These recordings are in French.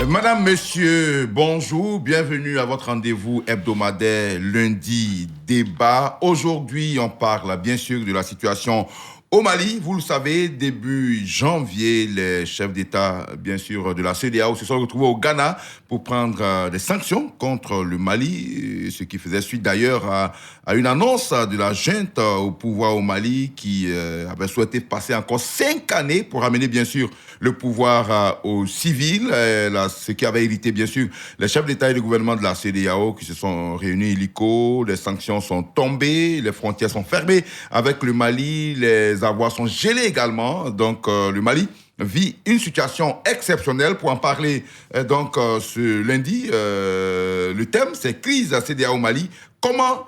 Madame, Monsieur, bonjour, bienvenue à votre rendez-vous hebdomadaire lundi débat. Aujourd'hui, on parle bien sûr de la situation au Mali. Vous le savez, début janvier, les chefs d'État, bien sûr, de la CEDEAO se sont retrouvés au Ghana pour prendre des sanctions contre le Mali, ce qui faisait suite d'ailleurs à une annonce de la junte au pouvoir au Mali qui avait souhaité passer encore 5 années pour amener, bien sûr, le pouvoir aux civils, ce qui avait irrité, bien sûr, les chefs d'État et de gouvernement de la CEDEAO qui se sont réunis illico. Les sanctions sont tombées, les frontières sont fermées avec le Mali, les avoirs sont gelés également. Donc, le Mali vit une situation exceptionnelle. Pour en parler, ce lundi, le thème, c'est crise à CEDEAO au Mali. Comment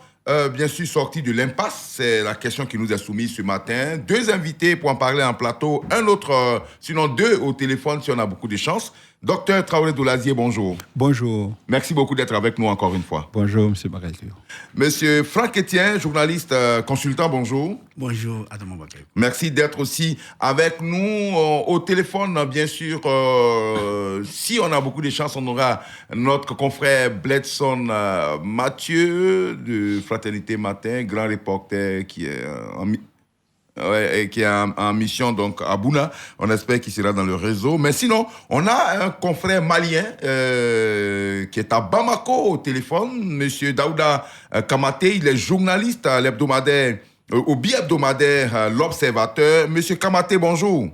bien sûr, sorti de l'impasse, c'est la question qui nous est soumise ce matin. 2 invités pour en parler en plateau, un autre, sinon 2 au téléphone si on a beaucoup de chance. Docteur Traoré Doulazié, bonjour. Bonjour. Merci beaucoup d'être avec nous encore une fois. Bonjour, M. Bakalio. Monsieur Franck Etienne, journaliste, consultant, bonjour. Bonjour, Adama Bakalio. Merci d'être aussi avec nous au téléphone, bien sûr. Si on a beaucoup de chance, on aura notre confrère Bledson Mathieu de Fraternité Matin, grand reporter qui est en mission donc à Bouna. On espère qu'il sera dans le réseau. Mais sinon, on a un confrère malien qui est à Bamako au téléphone, Monsieur Daouda Kamaté. Il est journaliste à l'hebdomadaire, au bi-hebdomadaire L'Observateur. Monsieur Kamaté, bonjour.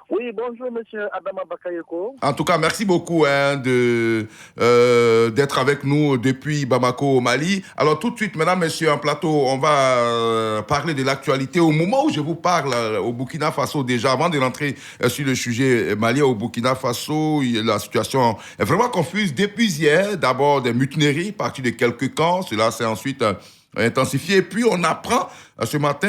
Oui, bonjour, monsieur Adama Bakayoko. En tout cas, merci beaucoup d'être avec nous depuis Bamako au Mali. Alors tout de suite, mesdames, messieurs, en plateau, on va parler de l'actualité. Au moment où je vous parle au Burkina Faso, déjà, avant de rentrer sur le sujet malien au Burkina Faso, la situation est vraiment confuse. Depuis hier, d'abord des mutineries parties de quelques camps. Cela s'est ensuite intensifié. Puis on apprend ce matin,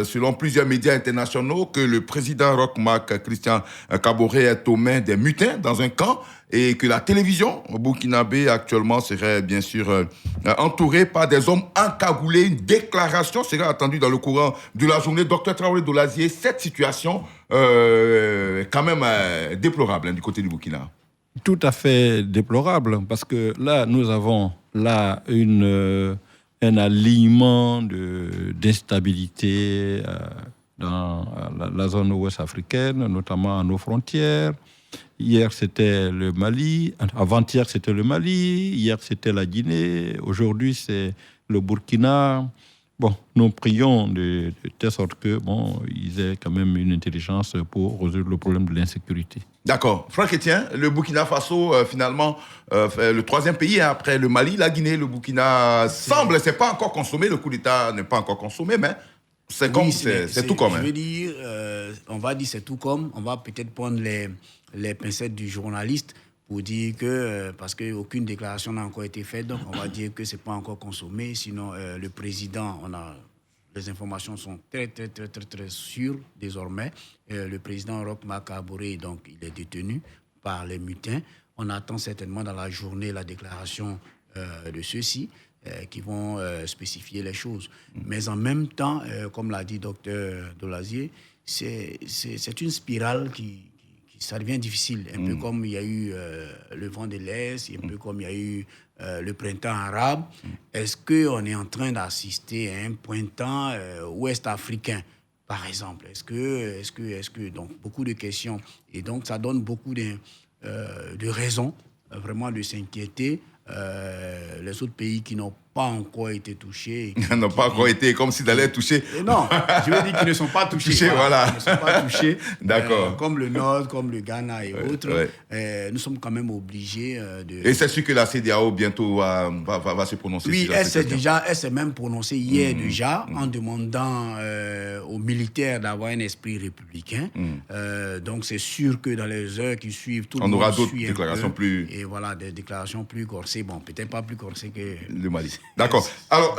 selon plusieurs médias internationaux, que le président Roch-Marc Christian Kaboré est aux mains des mutins dans un camp et que la télévision burkinabé actuellement serait bien sûr entourée par des hommes encagoulés. Une déclaration sera attendue dans le courant de la journée. Docteur Traoré Doulazié, cette situation est quand même déplorable du côté du Burkina. Tout à fait déplorable parce que là, nous avons un alignement d'instabilité dans la zone ouest africaine, notamment à nos frontières. Hier, c'était le Mali. Avant-hier, c'était le Mali. Hier, c'était la Guinée. Aujourd'hui, c'est le Burkina. Bon, nous prions de telle sorte que, ils aient quand même une intelligence pour résoudre le problème de l'insécurité. D'accord. Franck Etienne, le Burkina Faso, finalement, le 3e pays après le Mali, la Guinée, le Burkina semble, c'est pas encore consommé, le coup d'État n'est pas encore consommé, mais c'est comme, c'est tout comme. Je veux dire, on va dire c'est tout comme, on va peut-être prendre les pincettes du journaliste pour dire que, parce qu'aucune déclaration n'a encore été faite, donc on va dire que c'est pas encore consommé, sinon le président, les informations sont très sûres désormais. Le président Roch-Marc Kaboré, donc, il est détenu par les mutins. On attend certainement dans la journée la déclaration de ceux-ci qui vont spécifier les choses. Mais en même temps, comme l'a dit docteur Doulazié, c'est une spirale qui ça devient difficile. Un peu comme il y a eu le vent de l'Est, un peu comme il y a eu le printemps arabe. Est-ce qu'on est en train d'assister à un printemps ouest-africain, par exemple? Est-ce que donc beaucoup de questions. Et donc, ça donne beaucoup de raisons vraiment de s'inquiéter. Les autres pays qui n'ont pas encore été touchés. N'ont pas encore été comme s'ils allaient toucher. Non, je veux dire qu'ils ne sont pas touchés. Voilà. Ils ne sont pas touchés. D'accord. Comme le Nord, comme le Ghana et autres. Nous sommes quand même obligés de... Et c'est sûr que la CEDEAO bientôt va se prononcer. Oui, elle s'est même prononcée hier déjà en demandant aux militaires d'avoir un esprit républicain. Donc c'est sûr que dans les heures qui suivent, tout le monde aura d'autres déclarations plus... Et voilà, des déclarations plus corsées. Bon, peut-être pas plus corsées que... le Mali. D'accord. Alors,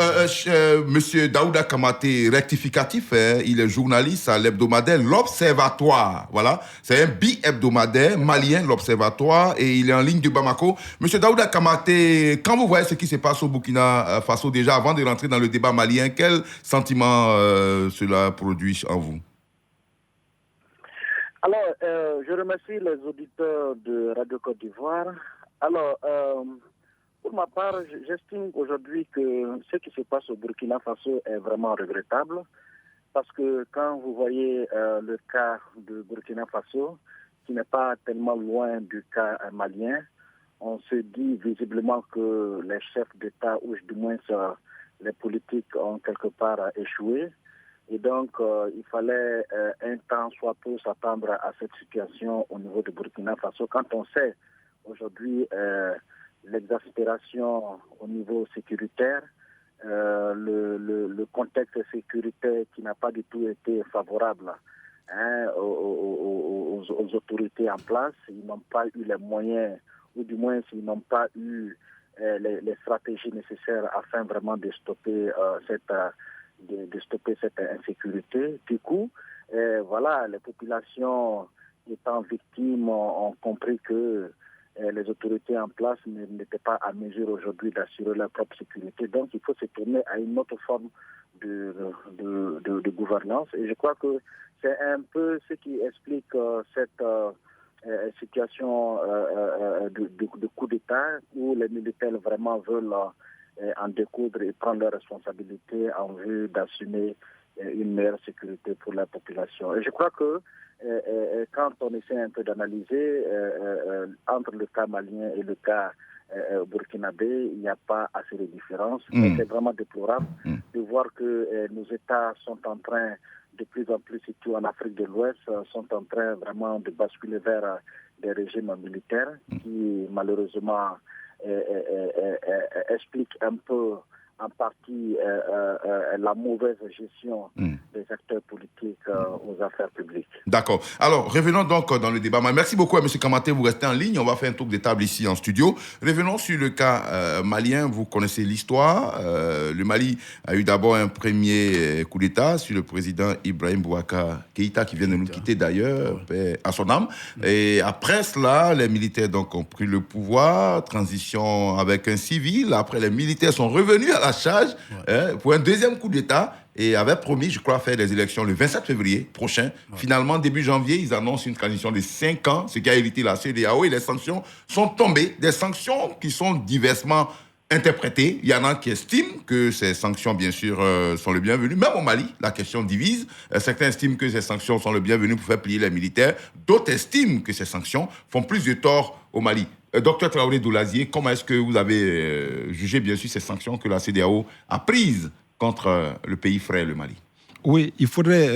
monsieur Daouda Kamaté, rectificatif, il est journaliste à l'hebdomadaire L'Observatoire. Voilà. C'est un bi-hebdomadaire malien, L'Observatoire, et il est en ligne de Bamako. Monsieur Daouda Kamaté, quand vous voyez ce qui se passe au Burkina Faso déjà, avant de rentrer dans le débat malien, quel sentiment cela produit en vous? Alors, je remercie les auditeurs de Radio Côte d'Ivoire. Alors, pour ma part, j'estime aujourd'hui que ce qui se passe au Burkina Faso est vraiment regrettable parce que quand vous voyez le cas de Burkina Faso, qui n'est pas tellement loin du cas malien, on se dit visiblement que les chefs d'État, ou du moins les politiques, ont quelque part échoué. Et donc, il fallait un temps soit peu s'attendre à cette situation au niveau de Burkina Faso. Quand on sait aujourd'hui l'exaspération au niveau sécuritaire, le contexte sécuritaire qui n'a pas du tout été favorable aux autorités en place, ils n'ont pas eu les moyens, ou du moins s'ils n'ont pas eu les stratégies nécessaires afin vraiment de stopper cette insécurité. Du coup, voilà, les populations étant victimes ont compris que les autorités en place n'étaient pas à mesure aujourd'hui d'assurer leur propre sécurité. Donc, il faut se tourner à une autre forme de gouvernance. Et je crois que c'est un peu ce qui explique cette situation de coup d'État où les militaires vraiment veulent en découdre et prendre leurs responsabilités en vue d'assumer une meilleure sécurité pour la population. Et je crois que quand on essaie un peu d'analyser entre le cas malien et le cas burkinabé, il n'y a pas assez de différence. C'est vraiment déplorable de voir que nos États sont en train, de plus en plus, surtout en Afrique de l'Ouest, sont en train vraiment de basculer vers des régimes militaires qui, malheureusement, expliquent un peu en partie la mauvaise gestion des acteurs politiques aux affaires publiques. D'accord. Alors, revenons donc dans le débat. Merci beaucoup à M. Kamaté, vous restez en ligne. On va faire un tour de table ici en studio. Revenons sur le cas malien. Vous connaissez l'histoire. Le Mali a eu d'abord un premier coup d'État sur le président Ibrahim Boubacar Keïta, qui vient de nous quitter d'ailleurs, à son âme. Et après cela, les militaires donc, ont pris le pouvoir, transition avec un civil. Après, les militaires sont revenus à la charge pour un deuxième coup d'État et avaient promis, je crois, faire des élections le 27 février prochain. Finalement, début janvier, ils annoncent une transition de 5 ans, ce qui a évité la CEDEAO, et les sanctions sont tombées. Des sanctions qui sont diversement interprétées. Il y en a qui estiment que ces sanctions, bien sûr, sont les bienvenues. Même au Mali, la question divise. Certains estiment que ces sanctions sont les bienvenues pour faire plier les militaires. D'autres estiment que ces sanctions font plus de tort au Mali. Docteur Traoré Doulazier, comment est-ce que vous avez jugé, bien sûr, ces sanctions que la CEDEAO a prises contre le pays frère, le Mali? Oui, il faudrait,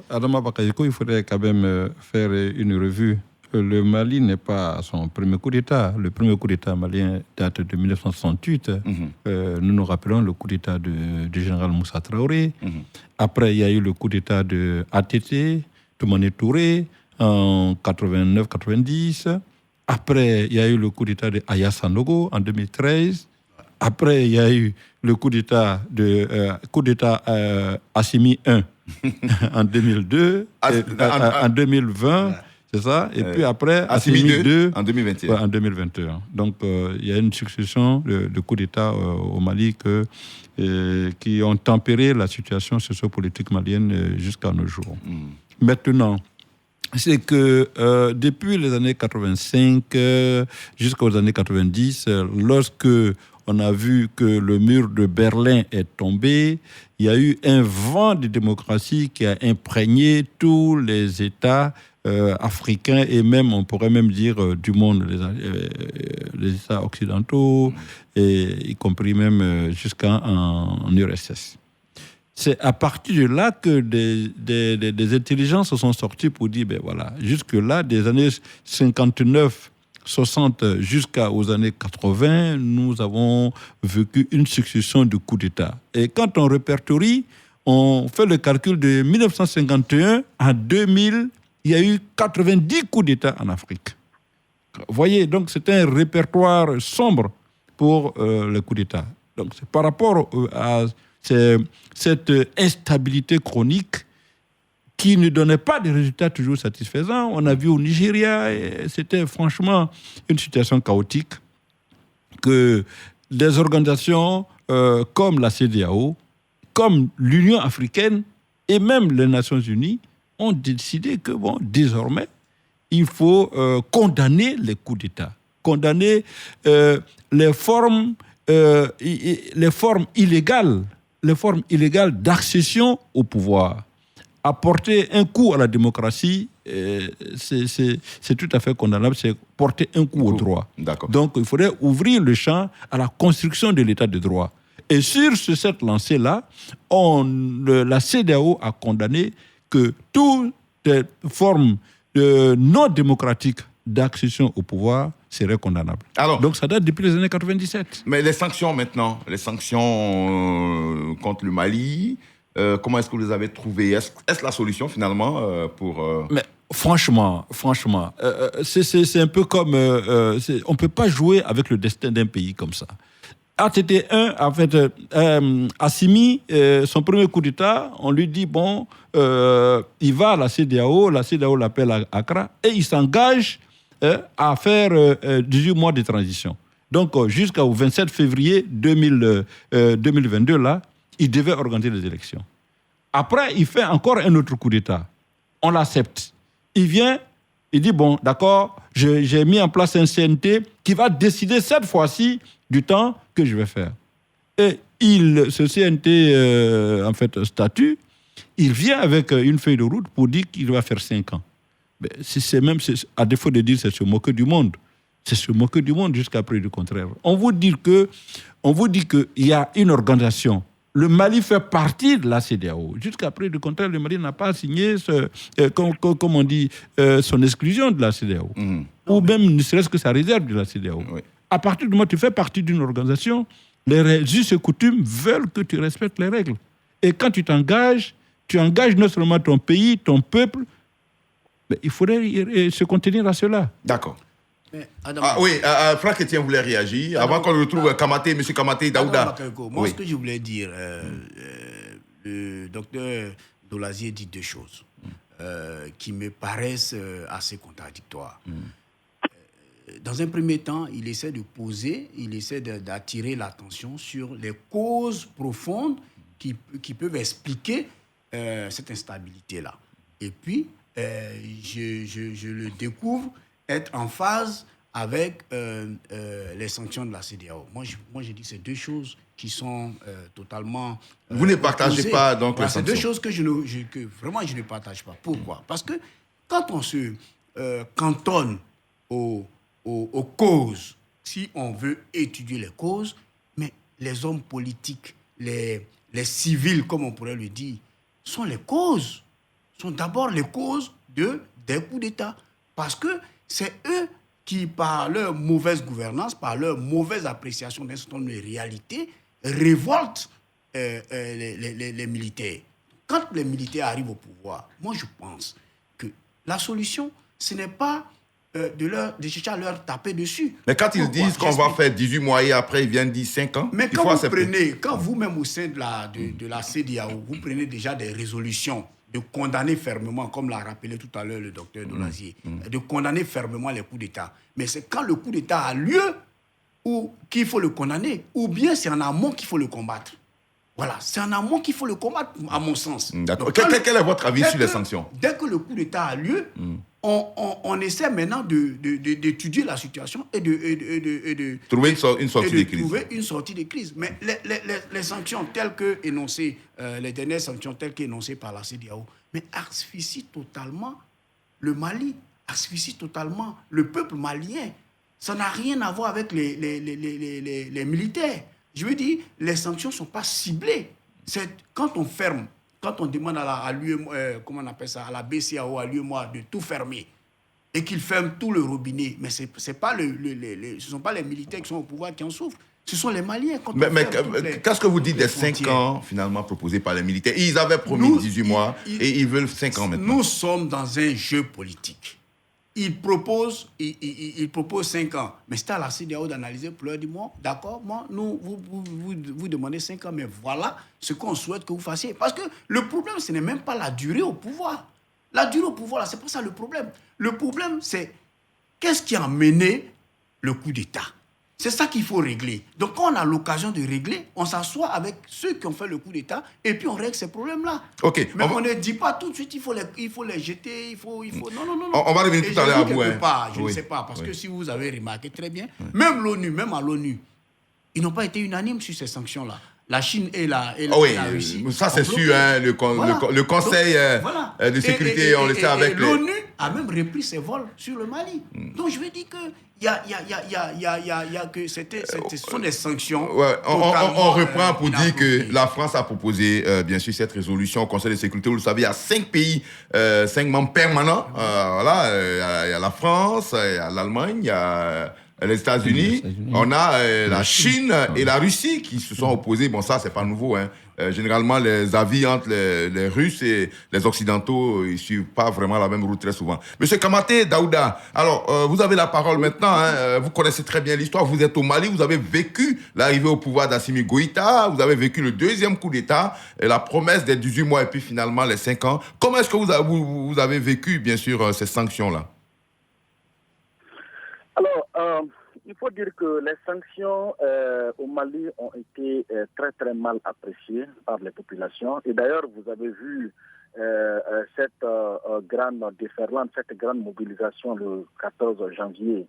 Adama Bakayoko, il faudrait quand même faire une revue. Le Mali n'est pas à son premier coup d'État. Le premier coup d'État malien date de 1968. Nous nous rappelons le coup d'État du général Moussa Traoré. Après, il y a eu le coup d'État de ATT, Toumani Touré, en 89-90. Après, il y a eu le coup d'État de Aya Sanogo en 2013. Après, il y a eu le coup d'État Assimi I en 2002, en 2020, c'est ça. Et puis après, Assimi II en 2021. En 2021. Donc, il y a une succession de coups d'État au Mali qui ont tempéré la situation sociopolitique malienne jusqu'à nos jours. Maintenant, c'est que depuis les années 85 jusqu'aux années 90, lorsque on a vu que le mur de Berlin est tombé, il y a eu un vent de démocratie qui a imprégné tous les États africains et même, on pourrait même dire, du monde, les États occidentaux, et y compris même jusqu'en URSS. C'est à partir de là que des intelligences se sont sorties pour dire, ben voilà, jusque-là, des années 59, 60 jusqu'aux années 80, nous avons vécu une succession de coups d'État. Et quand on répertorie, on fait le calcul de 1951 à 2000, il y a eu 90 coups d'État en Afrique. Vous voyez, donc c'est un répertoire sombre pour les coups d'État. Donc c'est par rapport à cette instabilité chronique qui ne donnait pas de résultats toujours satisfaisants. On a vu au Nigeria, c'était franchement une situation chaotique que des organisations comme la CEDEAO, comme l'Union africaine et même les Nations Unies ont décidé que, désormais, il faut condamner les coups d'État, condamner les formes illégales d'accession au pouvoir. Apporter un coup à la démocratie, c'est tout à fait condamnable, c'est porter un coup au droit. D'accord. Donc, il faudrait ouvrir le champ à la construction de l'état de droit. Et sur cette lancée-là, la CEDEAO a condamné que toutes les formes non démocratiques d'accession au pouvoir seraient condamnables. Alors, donc, ça date depuis les années 97. Mais les sanctions maintenant, contre le Mali... comment est-ce que vous les avez trouvés? Est-ce la solution finalement pour... Mais franchement, c'est un peu comme... on ne peut pas jouer avec le destin d'un pays comme ça. ATT1, en fait, Assimi, son premier coup d'État, on lui dit, il va à la CEDEAO l'appelle à Accra, et il s'engage à faire 18 mois de transition. Donc, jusqu'au 27 février 2022, là, il devait organiser les élections. Après, il fait encore un autre coup d'État. On l'accepte. Il vient, il dit, d'accord, j'ai mis en place un CNT qui va décider cette fois-ci du temps que je vais faire. Et ce CNT, statut, il vient avec une feuille de route pour dire qu'il va faire 5 ans. Mais à défaut de dire c'est se moquer du monde. C'est se moquer du monde jusqu'à preuve du contraire. On vous dit qu'il y a une organisation. Le Mali fait partie de la CEDEAO. Jusqu'à preuve du contraire, le Mali n'a pas signé, son exclusion de la CEDEAO. Ou même, ne serait-ce que sa réserve de la CEDEAO. Oui. À partir du moment où tu fais partie d'une organisation, les us et coutumes veulent que tu respectes les règles. Et quand tu engages non seulement ton pays, ton peuple, mais il faudrait se contenir à cela. D'accord. Franck Etienne voulait réagir. Avant qu'on retrouve M. Kamaté Daouda. Moi, ce que je voulais dire, le docteur Dolazier dit 2 choses qui me paraissent assez contradictoires. Dans un premier temps, il essaie d'attirer l'attention sur les causes profondes qui peuvent expliquer cette instabilité-là. Et puis, je le découvre être en phase avec les sanctions de la CEDEAO. Moi, je dis que c'est 2 choses qui sont totalement... Vous ne partagez pas donc les sanctions? C'est 2 choses que vraiment je ne partage pas. Pourquoi? Parce que quand on se cantonne aux causes, si on veut étudier les causes, mais les hommes politiques, les civils, comme on pourrait le dire, sont d'abord les causes des coups d'État. Parce que c'est eux qui, par leur mauvaise gouvernance, par leur mauvaise appréciation d'un certain nombre de réalités, révoltent les militaires. Quand les militaires arrivent au pouvoir, moi je pense que la solution, ce n'est pas de chercher à leur taper dessus. Mais quand ils disent qu'on va faire 18 mois et après ils viennent dire 5 ans, mais quand vous-même au sein de la CEDEAO, vous prenez déjà des résolutions de condamner fermement, comme l'a rappelé tout à l'heure le docteur Dolazier, de condamner fermement les coups d'État. Mais c'est quand le coup d'État a lieu qu'il faut le condamner, ou bien c'est en amont qu'il faut le combattre. Voilà, c'est en amont qu'il faut le combattre, à mon sens. D'accord. Quel est votre avis sur les sanctions? Dès que le coup d'État a lieu, on essaie maintenant d'étudier la situation et de trouver une sortie de crise. Mais les sanctions telles que énoncées, les dernières sanctions telles qu'énoncées par la CEDEAO, mais asphyxient totalement le Mali, asphyxient totalement le peuple malien. Ça n'a rien à voir avec les militaires. Je veux dire, les sanctions ne sont pas ciblées. C'est quand on ferme, quand on demande à comment on appelle ça, à la BCAO, à l'UEMOA de tout fermer et qu'ils ferment tout le robinet, mais ce ne sont pas les militaires qui sont au pouvoir qui en souffrent. Ce sont les Maliens. Mais qu'est-ce que vous dites des 5 ans finalement proposés par les militaires? Ils avaient promis 18 mois et ils veulent 5 ans maintenant. Nous sommes dans un jeu politique. Ils proposent 5 ans. Mais c'est à la CEDEAO d'analyser pour leur dire, d'accord, vous demandez 5 ans, mais voilà ce qu'on souhaite que vous fassiez. Parce que le problème, ce n'est même pas la durée au pouvoir. La durée au pouvoir, c'est pas ça le problème. Le problème, c'est qu'est-ce qui a mené le coup d'État? C'est ça qu'il faut régler. Donc, quand on a l'occasion de régler, on s'assoit avec ceux qui ont fait le coup d'État et puis on règle ces problèmes-là. Ok. Mais on ne dit pas tout de suite, il faut les jeter, il faut... Non. On va revenir tout à l'heure à vous. Je ne sais pas, parce que si vous avez remarqué très bien, même à l'ONU, ils n'ont pas été unanimes sur ces sanctions-là. La Chine et la Russie. Ça, c'est sûr. Le Conseil de sécurité, on le sait avec... L'ONU a même repris ses vols sur le Mali. Donc, je veux dire que ce sont des sanctions. On reprend pour dire que la France a proposé, bien sûr, cette résolution au Conseil de sécurité. Vous le savez, il y a 5 pays, 5 membres permanents. Il y a la France, il y a l'Allemagne, il y a... les États-Unis, on a la Chine et la Russie qui se sont opposés. Bon, ça, c'est pas nouveau. Généralement, les avis entre les Russes et les Occidentaux, ils suivent pas vraiment la même route très souvent. Monsieur Kamaté Daouda, alors, vous avez la parole maintenant. Vous connaissez très bien l'histoire. Vous êtes au Mali, vous avez vécu l'arrivée au pouvoir d'Assimi Goïta, vous avez vécu le deuxième coup d'État, et la promesse des 18 mois et puis finalement les 5 ans. Comment est-ce que vous avez vécu, bien sûr, ces sanctions-là? Alors, il faut dire que les sanctions au Mali ont été très très mal appréciées par les populations. Et d'ailleurs, vous avez vu cette grande déferlante, cette grande mobilisation le 14 janvier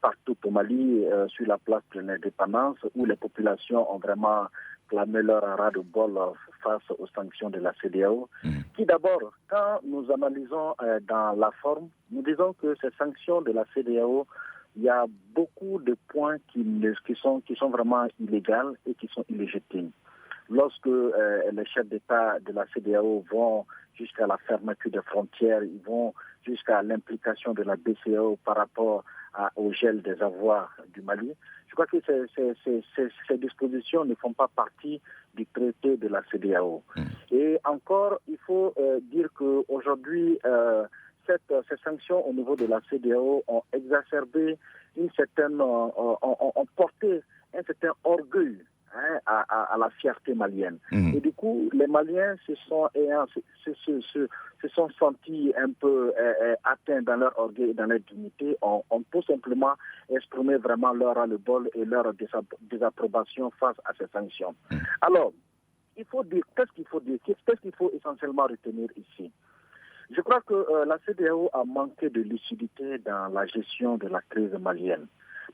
partout au Mali, sur la place de l'indépendance, où les populations ont vraiment clamé leur ras-le-bol face aux sanctions de la CEDEAO, qui d'abord, quand nous analysons dans la forme, nous disons que ces sanctions de la CEDEAO, il y a beaucoup de points qui sont vraiment illégaux et qui sont illégitimes. Lorsque les chefs d'État de la CEDEAO vont jusqu'à la fermeture des frontières, ils vont jusqu'à l'implication de la BCEAO par rapport au gel des avoirs du Mali, je crois que ces dispositions ne font pas partie du traité de la CEDEAO. Et encore, il faut dire qu'aujourd'hui, ces sanctions au niveau de la CEDEAO ont exacerbé ont porté un certain orgueil à la fierté malienne. Et du coup, les Maliens se sont sentis un peu atteints dans leur orgueil et dans leur dignité. On peut simplement exprimer vraiment leur ras-le-bol et leur désapprobation face à ces sanctions. Alors, il faut dire, qu'est-ce qu'il faut essentiellement retenir ici? Je crois que la CEDEAO a manqué de lucidité dans la gestion de la crise malienne.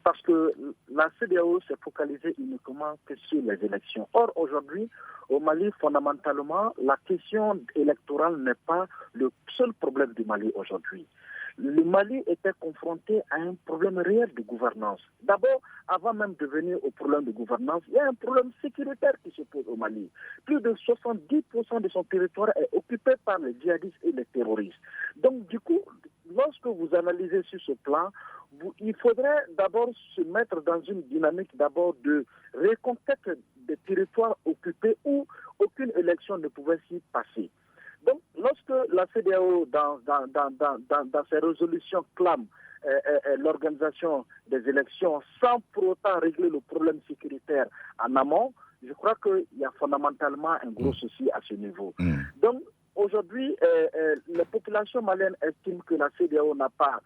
Parce que la CEDEAO s'est focalisée uniquement que sur les élections. Or, aujourd'hui, au Mali, fondamentalement, la question électorale n'est pas le seul problème du Mali aujourd'hui. Le Mali était confronté à un problème réel de gouvernance. D'abord, avant même de venir au problème de gouvernance, il y a un problème sécuritaire qui se pose au Mali. Plus de 70% de son territoire est occupé par les djihadistes et les terroristes. Donc, du coup, lorsque vous analysez sur ce plan, il faudrait d'abord se mettre dans une dynamique d'abord de reconquête des territoires occupés où aucune élection ne pouvait s'y passer. Donc, lorsque la CEDEAO, dans ses résolutions, clame l'organisation des élections sans pour autant régler le problème sécuritaire en amont, je crois qu'il y a fondamentalement un gros souci à ce niveau. Donc, aujourd'hui, les populations maliennes estiment que la CEDEAO n'a pas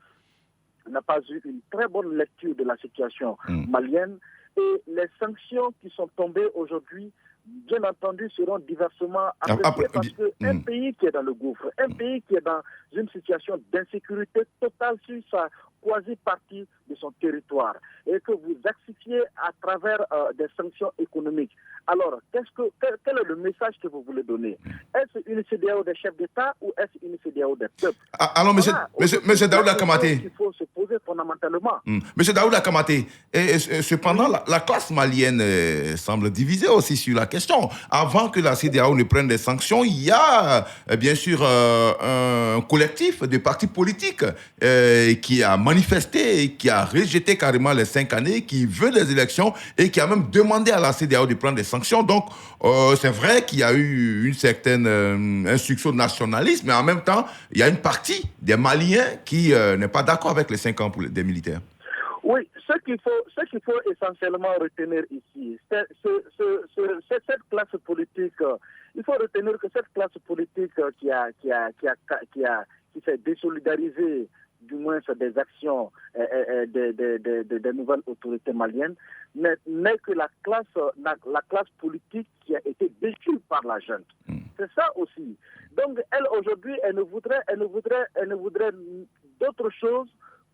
eu une très bonne lecture de la situation malienne et les sanctions qui sont tombées aujourd'hui, bien entendu, seront diversement appréciées parce qu'un pays qui est dans le gouffre, un pays qui est dans une situation d'insécurité totale sur sa quasi-partie de son territoire et que vous axifiez à travers des sanctions économiques. Alors, quel est le message que vous voulez donner? Est-ce une CEDEAO des chefs d'État ou est-ce une CEDEAO des peuples? Alors, monsieur Daouda Kamaté. Il faut se poser fondamentalement. Monsieur Daouda Kamaté, cependant, la classe malienne semble divisée aussi sur la question. Avant que la CEDEAO ne prenne des sanctions, il y a bien sûr un collectif de partis politiques qui a manifesté et qui a rejeté carrément les 5 années, qui veut des élections et qui a même demandé à la CEDEAO de prendre des sanctions. Donc, c'est vrai qu'il y a eu un sursaut de nationalisme, mais en même temps, il y a une partie des Maliens qui n'est pas d'accord avec les 5 ans des militaires. Oui, ce qu'il faut essentiellement retenir ici, c'est cette classe politique. Il faut retenir que cette classe politique qui s'est désolidarisée du moins des actions des nouvelles autorités maliennes, n'est que la classe politique qui a été déçue par la junte. C'est ça aussi. Donc elle aujourd'hui, elle ne voudrait d'autre chose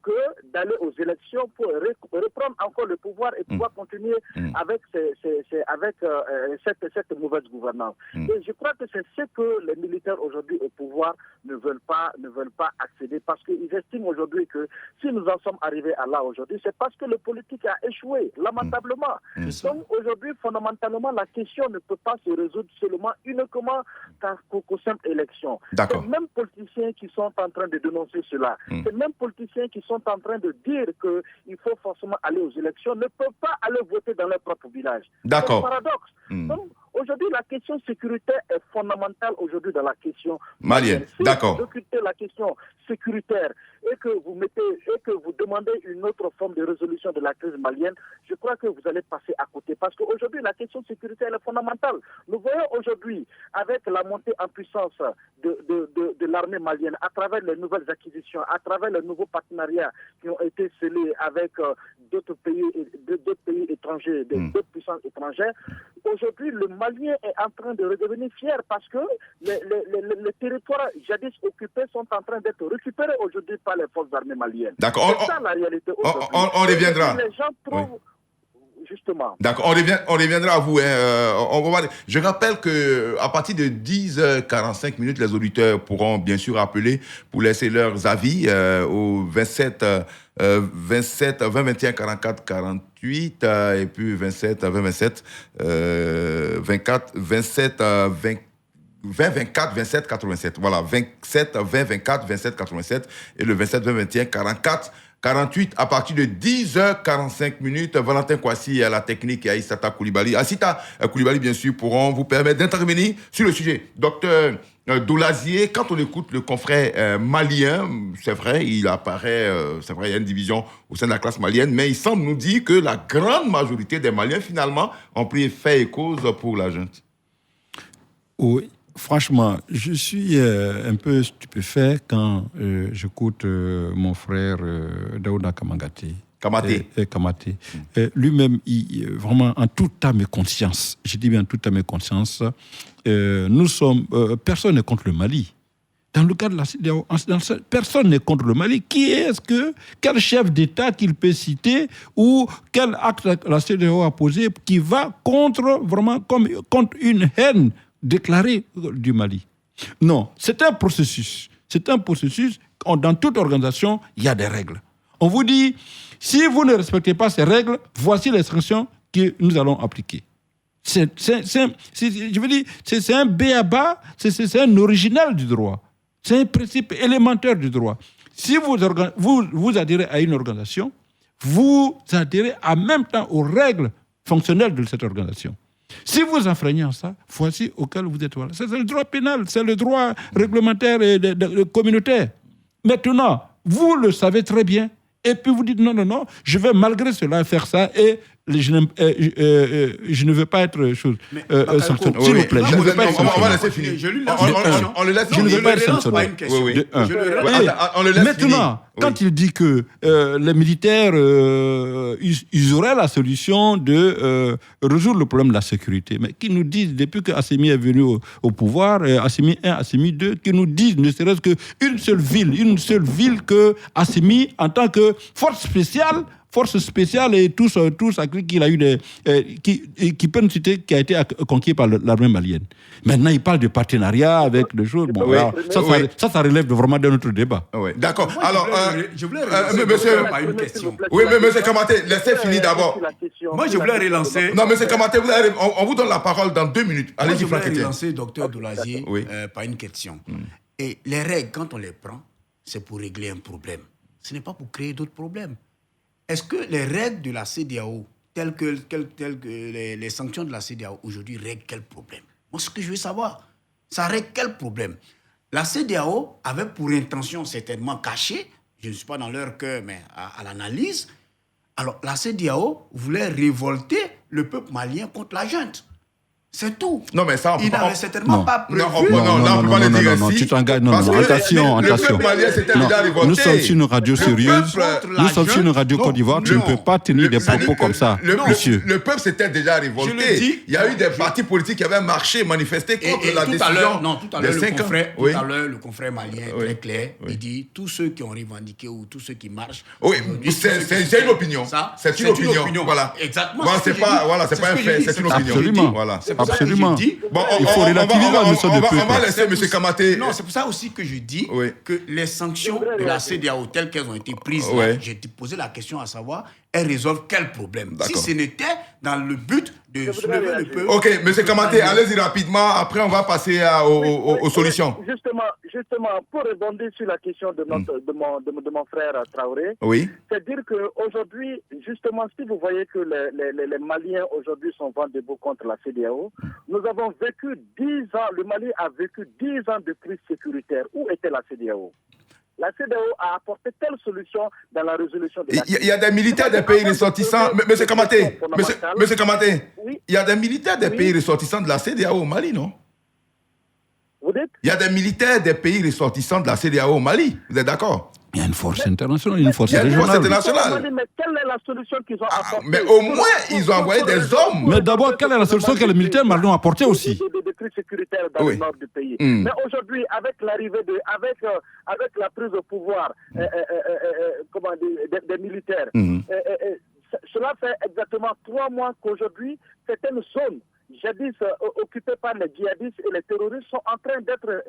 que d'aller aux élections pour reprendre encore le pouvoir et pouvoir continuer avec cette mauvaise gouvernance. Et je crois que c'est ce que les militaires aujourd'hui au pouvoir ne veulent pas accéder, parce qu'ils estiment aujourd'hui que si nous en sommes arrivés à là aujourd'hui, c'est parce que le politique a échoué, lamentablement. Donc aujourd'hui, fondamentalement, la question ne peut pas se résoudre uniquement qu'aux simples élections. D'accord. Ces mêmes politiciens qui sont en train de dénoncer cela, ces mêmes politiciens qui sont en train de dire qu'il faut forcément aller aux élections, ne peuvent pas aller voter dans leur propre village. D'accord. C'est un paradoxe. Donc, aujourd'hui, la question sécuritaire est fondamentale aujourd'hui dans la question malienne. Si D'accord. vous occupez la question sécuritaire et que vous demandez une autre forme de résolution de la crise malienne, je crois que vous allez passer à côté. Parce qu'aujourd'hui, la question sécuritaire est fondamentale. Nous voyons aujourd'hui, avec la montée en puissance de l'armée malienne, à travers les nouvelles acquisitions, à travers les nouveaux partenariats qui ont été scellés avec d'autres pays étrangers, d'autres puissances étrangères, aujourd'hui, le Malien est en train de redevenir fier parce que les territoires jadis occupés sont en train d'être récupérés aujourd'hui par les forces armées maliennes. D'accord. C'est ça la réalité aujourd'hui. On reviendra. Les gens trouvent... Justement. D'accord, on reviendra à vous. Je rappelle qu'à partir de 10h45, les auditeurs pourront bien sûr appeler pour laisser leurs avis au 27 20 21 44 48 et puis 27 20 27 24 27 20 24 27 87. Voilà, 27 20 24 27 87 et le 27 20 21 44 48 à partir de 10h45. Valentin Kwasi à la technique et Aïssata Koulibaly. Aïssata Koulibaly, bien sûr, pourront vous permettre d'intervenir sur le sujet. Docteur Doulazié, quand on écoute le confrère malien, c'est vrai, il apparaît, c'est vrai, il y a une division au sein de la classe malienne, mais il semble nous dire que la grande majorité des Maliens, finalement, ont pris fait et cause pour la junte. Oui. Franchement, je suis un peu stupéfait quand j'écoute mon frère Daouda Kamagaté. Kamaté. Lui-même, vraiment, en toute âme et conscience, je dis bien en toute âme et conscience, personne n'est contre le Mali. Dans le cas de la CEDEAO, personne n'est contre le Mali. Quel chef d'État qu'il peut citer ou quel acte la CEDEAO a posé qui va contre une haine déclaré du Mali. Non, c'est un processus. Dans toute organisation, il y a des règles. On vous dit, si vous ne respectez pas ces règles, voici les sanctions que nous allons appliquer. C'est un b.a.-ba, c'est un original du droit. C'est un principe élémentaire du droit. Si vous adhérez à une organisation, vous adhérez en même temps aux règles fonctionnelles de cette organisation. Si vous enfreignez ça, voici auquel vous êtes. C'est le droit pénal, c'est le droit réglementaire et communautaire. Maintenant, vous le savez très bien, et puis vous dites non, je vais malgré cela faire ça, et je ne veux pas être sanctionné. S'il vous plaît, je ne veux pas être sanctionné. On va laisser finir. On le laisse finir. Je ne veux pas être sanctionné. Maintenant, quand il dit que les militaires, ils auraient la solution de résoudre le problème de la sécurité, mais qui nous disent, depuis que Assimi est venu au pouvoir, Assimi 1, Assimi 2, qui nous disent ne serait-ce qu'une seule ville que Assimi, en tant que force spéciale et tous qu'il a eu qui peut nous citer, qui a été conquis par l'armée malienne. Maintenant, il parle de partenariat avec des choses. Bon, ça relève vraiment de notre débat. Oui. D'accord. Moi, alors, je voulais relancer monsieur, par une question. Oui, mais monsieur Kamaté, laissez finir d'abord. Moi, je voulais relancer. Non, monsieur Kamaté, on vous donne la parole dans 2 minutes. Allez-y, je voulais relancer docteur Doulazié par une question. Et les règles, quand on les prend, c'est pour régler un problème. Ce n'est pas pour créer d'autres problèmes. Est-ce que les règles de la CEDEAO, telles que les sanctions de la CEDEAO aujourd'hui, règlent quel problème? Moi, ce que je veux savoir, ça règle quel problème? La CEDEAO avait pour intention certainement cachée, je ne suis pas dans leur cœur, mais à l'analyse, alors la CEDEAO voulait révolter le peuple malien contre la junte. C'est tout. Non, mais ça, il n'avait certainement pas prévu. là, on peut pas le dire ainsi. Tu t'engages. Non, parce que attention. Le peuple malien s'était déjà révolté. Nous sommes sur une radio sérieuse. Nous sommes sur une radio Côte d'Ivoire. Tu ne peux pas tenir des propos comme ça, monsieur. Le peuple s'était déjà révolté. Il y a eu des partis politiques qui avaient marché, manifesté contre la décision. Tout à l'heure, le confrère malien est très clair. Il dit tous ceux qui ont revendiqué ou tous ceux qui marchent. Oui, c'est une opinion. C'est une opinion. Voilà. Exactement. C'est pas un fait, c'est une opinion. Absolument. Bon, il faut relativiser la notion de peuple. On va laisser M. Kamaté. Non, c'est pour ça aussi que je dis que les sanctions de la CEDEAO telles qu'elles ont été prises, j'ai posé la question à savoir, elles résolvent quel problème? Si ce n'était dans le but de soulever le peuple... Ok, M. Kamaté, allez-y rapidement. Après, on va passer aux solutions. Justement, pour rebondir sur la question de mon frère Traoré, c'est dire qu'aujourd'hui, justement, si vous voyez que les Maliens aujourd'hui sont vent debout contre la CEDEAO, nous avons vécu 10 ans, le Mali a vécu 10 ans de crise sécuritaire. Où était la CEDEAO? La CEDEAO a apporté telle solution dans la résolution de la crise. Il y a des militaires des pays ressortissants. Monsieur Kamaté, il y a des militaires des pays ressortissants de la CEDEAO au Mali, non? Vous dites? Il y a des militaires des pays ressortissants de la CEDEAO au Mali. Vous êtes d'accord? Il y a une force internationale, une force régionale. Il y a une force internationale. Mais quelle est la solution qu'ils ont apportée? Mais au moins, ils ont envoyé des hommes. Mais d'abord, quelle est la solution que les militaires maliens ont apportée aussi? De crise sécuritaire dans le nord du pays. Mais aujourd'hui, avec l'arrivée avec la prise de pouvoir des militaires, cela fait exactement 3 mois qu'aujourd'hui, certaines zones jadis occupées par les djihadistes et les terroristes sont en train d'être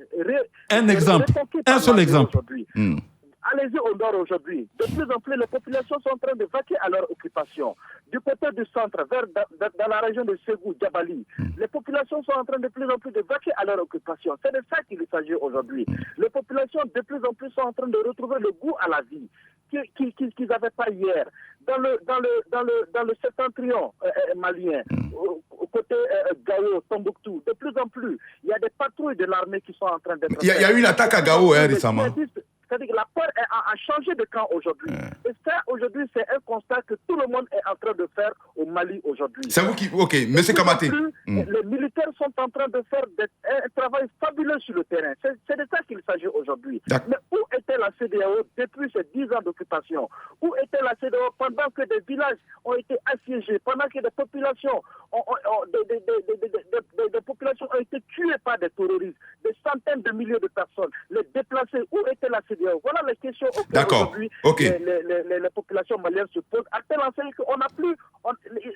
un seul exemple. Allez-y au nord aujourd'hui. De plus en plus, les populations sont en train de vaquer à leur occupation. Du côté du centre, dans la région de Ségou, Djabali, les populations sont en train de plus en plus de vaquer à leur occupation. C'est de ça qu'il s'agit aujourd'hui. Les populations de plus en plus sont en train de retrouver le goût à la vie qu'ils n'avaient pas hier. Dans le septentrion malien, au côté Gao, Tombouctou, de plus en plus, il y a des patrouilles de l'armée qui sont en train d'être... Il y a eu une attaque à Gao récemment. C'est-à-dire que la peur a changé de camp aujourd'hui. Et ça, aujourd'hui, c'est un constat que tout le monde est en train de faire au Mali aujourd'hui. C'est vous qui... Ok, M. Kamaté. Les militaires sont en train de faire un travail fabuleux sur le terrain. C'est de ça qu'il s'agit aujourd'hui. Mais où était la CEDEAO depuis ces 10 ans d'occupation? Où était la CEDEAO pendant que des villages ont été assiégés, pendant que des populations des populations ont été tuées par des terroristes, des centaines de milliers de personnes, les déplacés? Où était la CEDEAO? Voilà les questions auxquelles aujourd'hui les populations maliennes se posent. À tel enseigne qu'on n'a plus,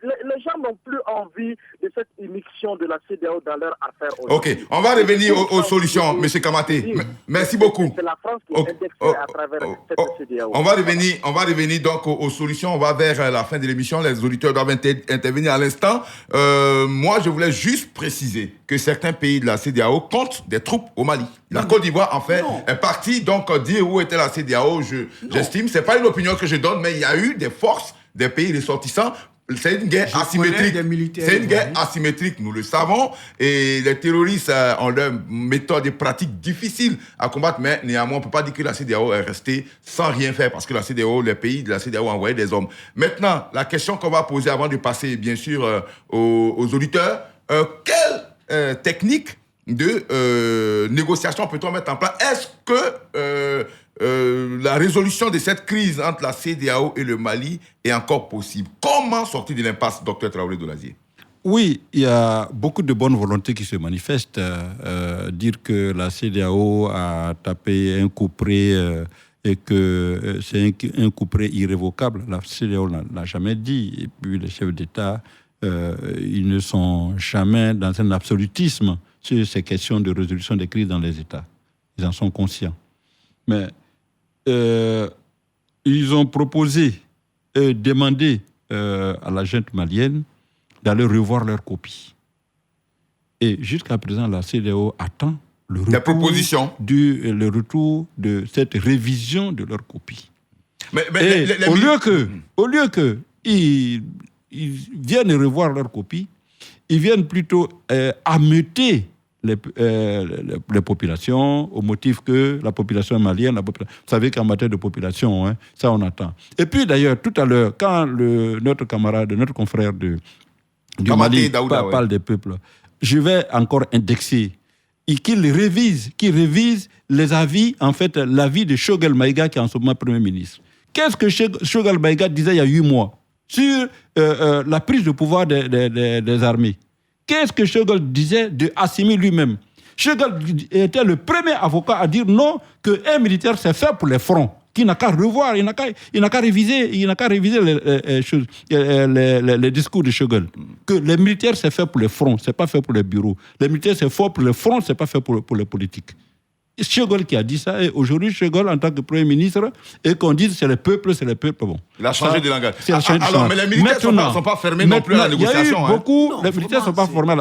les gens n'ont plus envie de cette immixtion de la CEDEAO dans leur affaire. Ok, on va revenir aux solutions, M. Kamaté. Merci beaucoup. C'est la France qui est indexée à travers cette CEDEAO. On va revenir donc aux solutions. On va vers la fin de l'émission. Les auditeurs doivent intervenir à l'instant. Moi, je voulais juste préciser que certains pays de la CEDEAO comptent des troupes au Mali. La Côte d'Ivoire, en fait, est partie donc dire où était la CEDEAO. J'estime, c'est pas une opinion que je donne, mais il y a eu des forces des pays ressortissants. C'est une guerre asymétrique. C'est une guerre asymétrique, nous le savons. Et les terroristes ont leurs méthodes et pratiques difficiles à combattre, mais néanmoins, on ne peut pas dire que la CEDEAO est restée sans rien faire, parce que la CEDEAO, les pays de la CEDEAO ont envoyé des hommes. Maintenant, la question qu'on va poser avant de passer, bien sûr, aux auditeurs, quelle technique de négociation peut-on mettre en place? Est-ce que la résolution de cette crise entre la CEDEAO et le Mali est encore possible? Comment sortir de l'impasse, Dr Traoré Dolazié? Oui, il y a beaucoup de bonne volonté qui se manifestent. Dire que la CEDEAO a tapé un coup près et que c'est un coup près irrévocable, la CEDEAO n'a jamais dit. Et puis les chefs d'État, ils ne sont jamais dans un absolutisme sur ces questions de résolution des crises dans les États. Ils en sont conscients. Mais ils ont proposé, demandé à la junte malienne d'aller revoir leur copie. Et jusqu'à présent, la CEDEAO attend le retour de cette révision de leur copie. Au lieu qu'ils viennent revoir leur copie, ils viennent plutôt ameuter les populations au motif que la population malienne, vous savez qu'en matière de population, ça on attend. Et puis d'ailleurs, tout à l'heure, quand notre camarade, notre confrère du Mali parle des peuples, je vais encore indexer, et qu'il révise les avis, en fait, l'avis de Choguel Maïga, qui est en ce moment Premier ministre. Qu'est-ce que Choguel Maïga disait il y a 8 mois sur la prise de pouvoir des armées? Qu'est-ce que Choguel disait de Assimi lui-même? Choguel était le premier avocat à dire non, qu'un militaire, c'est fait pour les fronts, qu'il n'a qu'à revoir, il n'a qu'à réviser les discours de Choguel. Que les militaires, c'est fait pour les fronts, c'est pas fait pour les bureaux. Les militaires, c'est fait pour les fronts, c'est pas fait pour les politiques. Choguel qui a dit ça, et aujourd'hui, Choguel, en tant que Premier ministre, et qu'on dise c'est le peuple, bon. Il a changé de langage. Alors, mais les militaires ne sont pas fermés non plus à la négociation. Les militaires ne sont pas fermés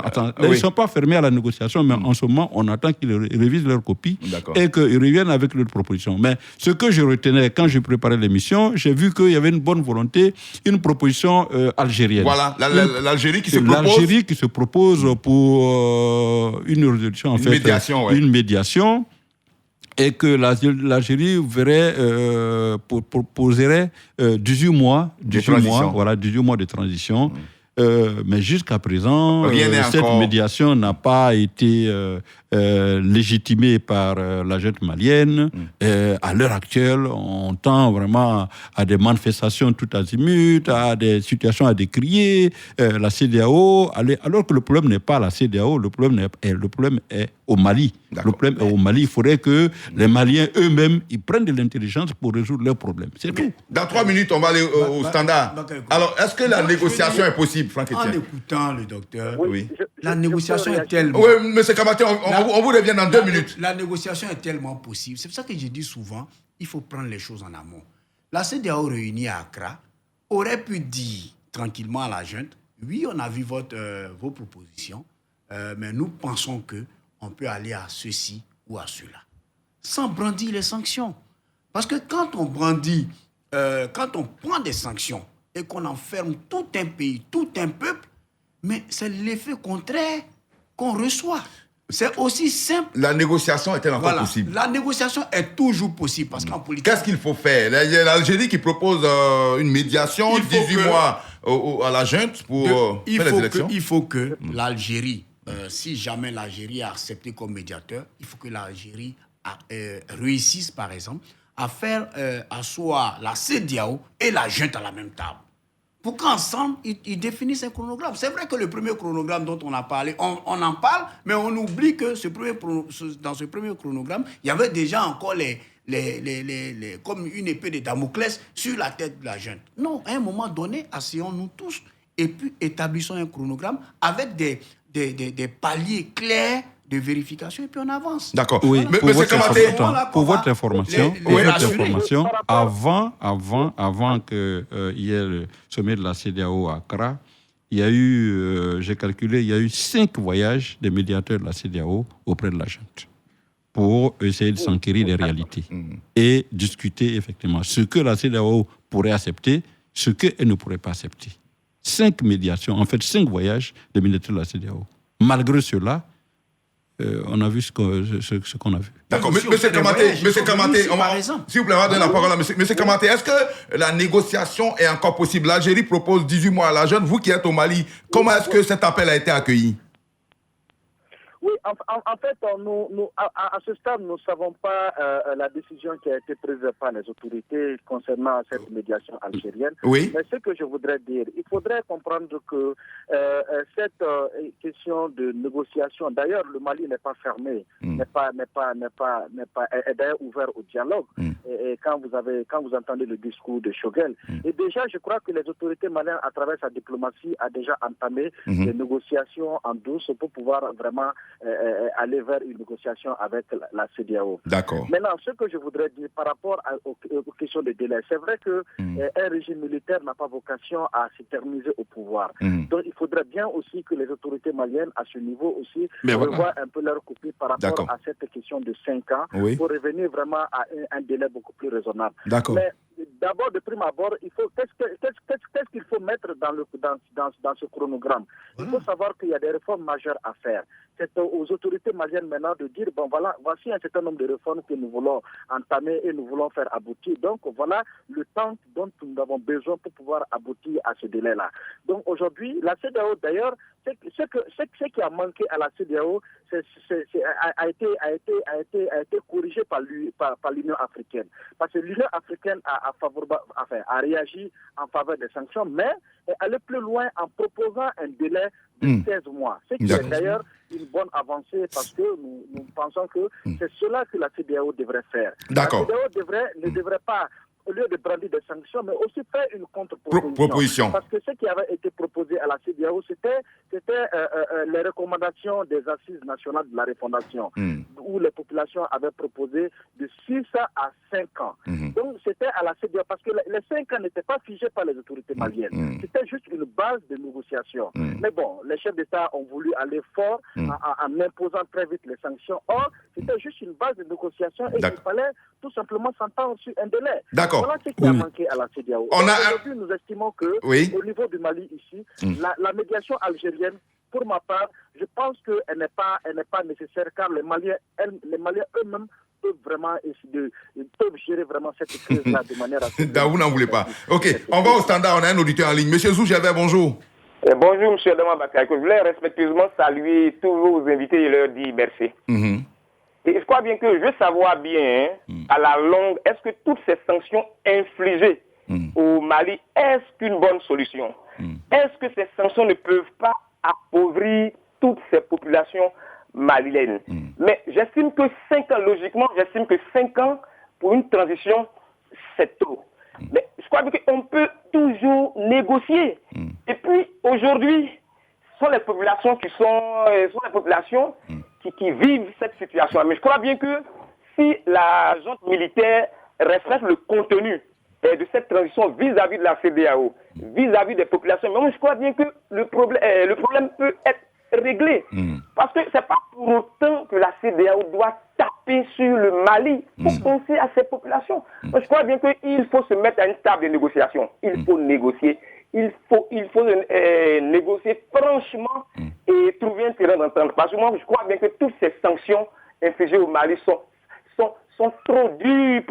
ils sont pas fermés à la négociation, mais en ce moment, on attend qu'ils révisent leur copie et qu'ils reviennent avec leurs propositions. Mais ce que je retenais quand je préparais l'émission, j'ai vu qu'il y avait une bonne volonté, une proposition algérienne. Voilà, l'Algérie qui se propose. L'Algérie qui se propose pour une résolution, en fait. Une médiation. Et que l'Algérie proposerait 18 mois de transition. Mais jusqu'à présent, cette médiation n'a pas été légitimée par la junte malienne. À l'heure actuelle, on tend vraiment à des manifestations tout azimut, à des situations à décrier, la CEDEAO, alors que le problème n'est pas la CEDEAO, le problème est au Mali. Le problème est au Mali. Il faudrait que les Maliens eux-mêmes ils prennent de l'intelligence pour résoudre leurs problèmes. C'est tout. Dans 3 minutes, on va aller au standard. Alors, est-ce que la négociation est possible, Franck Etienne? En écoutant le docteur, oui. La négociation est tellement... Oui, M. Kamaté, on vous revient dans 2 minutes. La négociation est tellement possible. C'est pour ça que je dis souvent, il faut prendre les choses en amont. La CEDEAO réunie à Accra aurait pu dire tranquillement à la junte, oui, on a vu vos propositions, mais nous pensons qu'on peut aller à ceci ou à cela, sans brandir les sanctions. Parce que quand on brandit, quand on prend des sanctions et qu'on enferme tout un pays, tout un peuple, mais c'est l'effet contraire qu'on reçoit. C'est aussi simple. La négociation est-elle encore possible? La négociation est toujours possible parce qu'en politique... Qu'est-ce qu'il faut faire? Il y a l'Algérie qui propose une médiation, 18 mois à la junte pour faire les élections. Il faut que l'Algérie, si jamais l'Algérie a accepté comme médiateur, il faut que l'Algérie réussisse, par exemple, à faire asseoir la CEDEAO et la junte à la même table. Pour qu'ensemble, ils définissent un chronogramme. C'est vrai que le premier chronogramme dont on a parlé, on en parle, mais on oublie que dans ce premier chronogramme, il y avait déjà encore comme une épée de Damoclès sur la tête de la junte. Non, à un moment donné, asseyons-nous tous et puis établissons un chronogramme avec des paliers clairs de vérification et puis on avance. D'accord. Oui, pour votre information, avant qu'il y ait le sommet de la CEDEAO à Accra, il y a eu, j'ai calculé, il y a eu 5 voyages des médiateurs de la CEDEAO auprès de la junte pour essayer de s'enquérir des réalités et discuter effectivement ce que la CEDEAO pourrait accepter, ce qu'elle ne pourrait pas accepter. 5 médiations, en fait 5 voyages des médiateurs de la CEDEAO. Malgré cela, on a vu ce qu'on a vu. D'accord. Monsieur Kamaté, s'il vous plaît, on va donner la parole à Monsieur Kamaté. Est-ce que la négociation est encore possible? L'Algérie propose 18 mois à la junte. Vous qui êtes au Mali, comment est-ce que cet appel a été accueilli? Oui, en fait, à ce stade, nous ne savons pas la décision qui a été prise par les autorités concernant cette médiation algérienne. Oui. Mais ce que je voudrais dire, il faudrait comprendre que cette question de négociation, d'ailleurs, le Mali n'est pas fermé, est d'ailleurs ouvert au dialogue. Et quand vous entendez le discours de Choguel, et déjà, je crois que les autorités maliennes, à travers sa diplomatie, a déjà entamé des négociations en douce pour pouvoir vraiment aller vers une négociation avec la CEDEAO. D'accord. Maintenant, ce que je voudrais dire par rapport aux questions de délai, c'est vrai qu'un régime militaire n'a pas vocation à s'éterniser au pouvoir. Donc, il faudrait bien aussi que les autorités maliennes, à ce niveau aussi, revoient un peu leur copie par rapport à cette question de 5 ans pour revenir vraiment à un délai beaucoup plus raisonnable. D'accord. Mais d'abord, de prime abord, qu'est-ce qu'il faut mettre dans ce chronogramme? Il faut savoir qu'il y a des réformes majeures à faire. c'est aux autorités maliennes maintenant de dire, bon voilà, voici un certain nombre de réformes que nous voulons entamer et nous voulons faire aboutir. Donc voilà le temps dont nous avons besoin pour pouvoir aboutir à ce délai-là. Donc aujourd'hui, la CEDEAO d'ailleurs, ce qui a manqué à la CEDEAO a été corrigé par l'Union africaine. Parce que l'Union africaine a réagi en faveur des sanctions, mais est allée plus loin en proposant un délai de 16 mois. Ce qui est d'ailleurs une bonne avancée parce que nous pensons que c'est cela que la CEDEAO devrait faire. D'accord. La CEDEAO ne devrait pas, au lieu de brandir des sanctions, mais aussi faire une contre-proposition. Parce que ce qui avait été proposé à la CEDEAO, c'était les recommandations des assises nationales de la refondation, où les populations avaient proposé de 6 à 5 ans. Donc c'était à la CEDEAO, parce que les 5 ans n'étaient pas figés par les autorités maliennes. C'était juste une base de négociation. Mais bon, les chefs d'État ont voulu aller fort en imposant très vite les sanctions. Or, c'était juste une base de négociation et il fallait tout simplement s'entendre sur un délai. D'accord. Voilà ce qui a manqué à la CEDEAO. Aujourd'hui, nous estimons que, au niveau du Mali ici, la médiation algérienne, pour ma part, je pense qu'elle n'est pas nécessaire car les Maliens eux-mêmes peuvent vraiment gérer vraiment cette crise-là de manière assez... Vous n'en voulez pas. Ok, on va au standard, on a un auditeur en ligne. Monsieur Zoujavert, bonjour. Bonjour, monsieur Adama Bakay. Je voulais respectueusement saluer tous vos invités et leur dire merci. Et je crois bien que je veux savoir bien, à la longue, est-ce que toutes ces sanctions infligées au Mali, est-ce qu'une bonne solution? Est-ce que ces sanctions ne peuvent pas appauvrir toutes ces populations maliennes? Mais j'estime que 5 ans, logiquement, 5 ans pour une transition, c'est trop. Mais je crois qu'on peut toujours négocier. Et puis, aujourd'hui, ce sont les populations qui vivent cette situation. Mais je crois bien que si la junte militaire respecte le contenu de cette transition vis-à-vis de la CEDEAO, vis-à-vis des populations, mais moi je crois bien que le problème peut être réglé. Parce que ce n'est pas pour autant que la CEDEAO doit taper sur le Mali pour penser à ces populations. Moi, je crois bien qu'il faut se mettre à une table de négociation. Il faut négocier. Il faut négocier franchement et trouver un terrain d'entente. Parce que moi, je crois bien que toutes ces sanctions infligées au Mali sont trop dures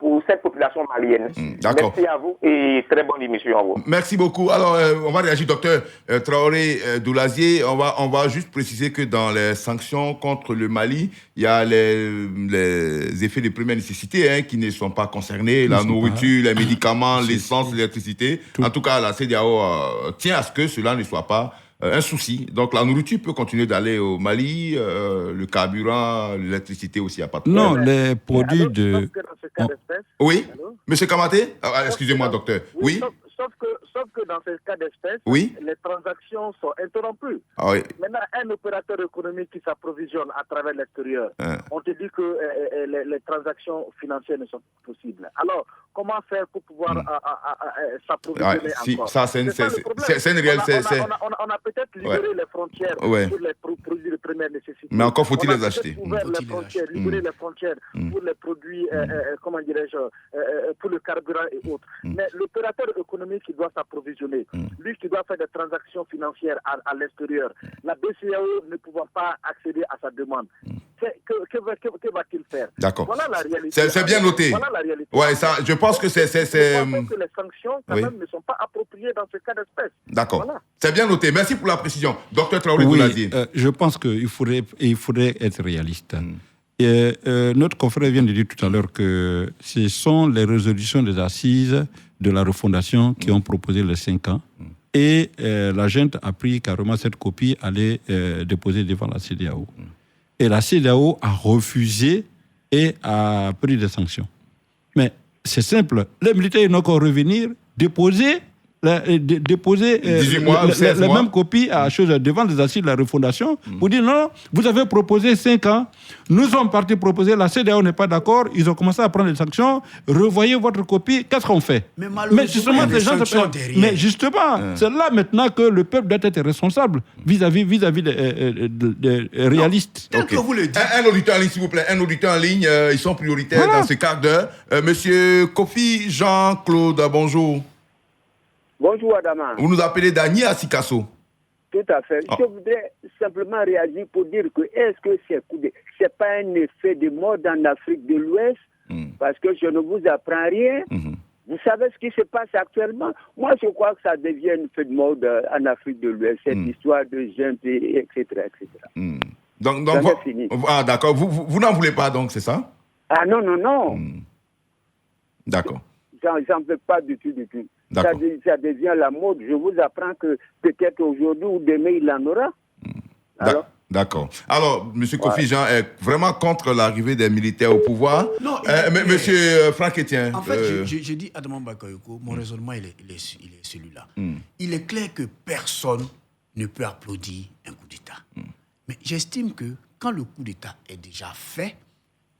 pour cette population malienne. Merci à vous et très bonne émission à vous. Merci beaucoup. Alors, on va réagir, docteur Traoré Doulazier. On va juste préciser que dans les sanctions contre le Mali, il y a les effets de première nécessité qui ne sont pas concernés, la nourriture, les médicaments, l'essence, l'électricité. En tout cas, la CEDEAO tient à ce que cela ne soit pas un souci. Donc la nourriture peut continuer d'aller au Mali, le carburant, l'électricité aussi, il n'y a pas de problème. Non, les produits de... Oui, monsieur Kamaté, excusez-moi, docteur. Oui. Sauf que dans ce cas d'espèce, les transactions sont interrompues. Maintenant, un opérateur économique qui s'approvisionne à travers l'extérieur, on te dit que les transactions financières ne sont pas possibles. Alors, comment faire pour pouvoir s'approvisionner encore? Ça, c'est une réalité. On a peut-être libéré les frontières pour les produits de première nécessité. Mais encore faut-il les acheter. Libérer les frontières pour les produits, comment dirais-je, pour le carburant et autres. Mais l'opérateur économique qui doit s'approvisionner, lui qui doit faire des transactions financières à l'extérieur, la BCEAO ne pouvant pas accéder à sa demande, que va-t-il faire? D'accord. Voilà la réalité. C'est bien noté. Voilà la réalité. Ouais, ça, je pense que c'est... Je pense que les sanctions, quand même, ne sont pas appropriées dans ce cas d'espèce. D'accord. Voilà. C'est bien noté. Merci pour la précision. Docteur Traoré Doulazier. Je pense qu'il faudrait être réaliste. Notre confrère vient de dire tout à l'heure que ce sont les résolutions des assises de la refondation qui ont proposé les 5 ans. Et la junte a pris carrément cette copie, allait déposer devant la CEDEAO. Et la CEDEAO a refusé et a pris des sanctions. Mais c'est simple, les militaires n'ont qu'à revenir, déposer la même copie à chose devant les assises de la refondation pour dire non, vous avez proposé 5 ans, nous sommes partis proposer, la CEDEAO n'est pas d'accord, ils ont commencé à prendre des sanctions, revoyez votre copie, qu'est-ce qu'on fait? Mais justement, les gens mais justement, c'est là maintenant que le peuple doit être responsable vis-à-vis des réalistes. Okay. Vous le dites. Un auditeur en ligne, s'il vous plaît, un auditeur en ligne, ils sont prioritaires dans ce quart d'heure. Monsieur Kofi Jean-Claude, bonjour. Bonjour Adama. Vous nous appelez Dany à Sikasso. Tout à fait. Oh. Je voudrais simplement réagir pour dire que est-ce que c'est pas un effet de mode en Afrique de l'Ouest? Parce que je ne vous apprends rien. Vous savez ce qui se passe actuellement? Moi, je crois que ça devient un effet de mode en Afrique de l'Ouest, cette histoire de jeunes, etc., etc. Donc fini. Ah, d'accord. Vous n'en voulez pas, donc, c'est ça? Ah non, non, non. D'accord. J'en veux pas du tout, du tout. Ça devient la mode. Je vous apprends que peut-être aujourd'hui ou demain, il en aura. Alors, d'accord. Alors, M. Kofi Jean est vraiment contre l'arrivée des militaires au pouvoir. Non, Monsieur Franck Etienne. En fait, je dis à Adama Bakayoko, mon raisonnement, il est celui-là. Il est clair que personne ne peut applaudir un coup d'État. Mais j'estime que quand le coup d'État est déjà fait,